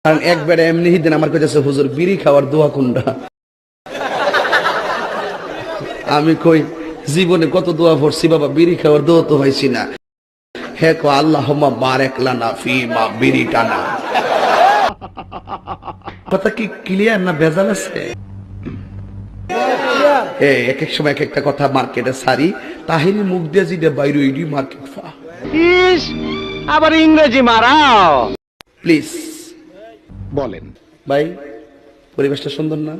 কারণ একবারে এমনি দিন আমার কাছে হুজুর বিড়ি খাওয়ার দোয়া কোনটা। আমি কই জীবনে কত দোয়া পড়ছি বাবা, বিড়ি খাওয়ার দোয়া তো হয়েছি না। হে কো আল্লাহুম্মা বারিক লানা ফিমা বিড়ি টানা। কথা কি ক্লিয়ার না ভেজাল আছে? এক এক সময় এক একটা কথা মার্কেটে সারি, তাহিরি মুখ দিয়ে যেটা বাইরে ওইটি মার্কেট ফা। আবার ইংরেজি মারাও। প্লিজ বলেন ভাই, পরিবেশটা সুন্দর না?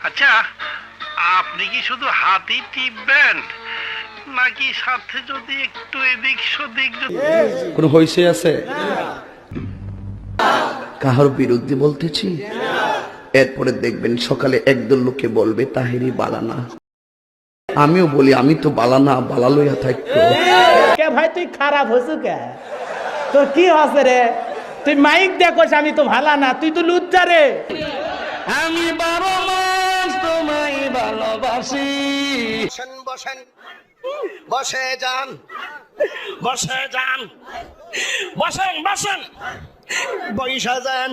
আচ্ছা, আপনি কি শুধু হাতই টিপবেন নাকি সাথে যদি একটু এদিক সেদিক কোন হইছে আছে? কাহার বিরুদ্ধে বলতেছি? এরপরে দেখবেন সকালে একদল লোকে বলবে তাহিরি বালানা। আমিও বলি আমি তো বালানা, বালা লইয়া থাকতো। কে ভাই তুই খারাপ হসু কে? তোর কি হসে রে? তুই মাইক দেখোস আমি তো ভালা না, তুই তো লুচ্চা রে। আমি 12 মাস তোমায় ভালোবাসি। বসেন বসেন বসে যান বসে যান বসেন বসেন বইসা যান।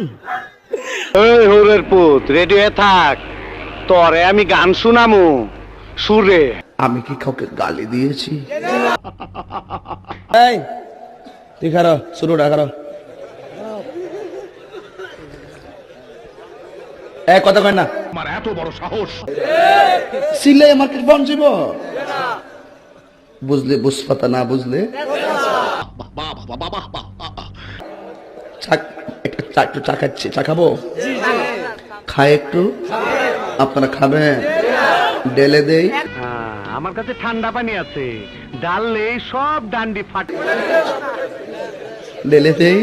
এই হোরের পুত, রেডি হয়ে থাক, তোরে আমি গান শুনামু সুরে। আমি কি কাউকে গালি দিয়েছি? এই তুই খারো, শুরুটা খারো। কথা কয় না, আমার এত বড় সাহস! সিলে মার্কেট বন্ধ যাব। বুঝলে বুঝপাতা, না বুঝলে একটু চা খাচ্ছি। চা খাবো? খায় একটু? আপনারা খাবেন? ডেলে দেই? আমার কাছে ঠান্ডা পানি আছে, ডাললে সব ডান্ডি ফাটে। ডেলে দেই?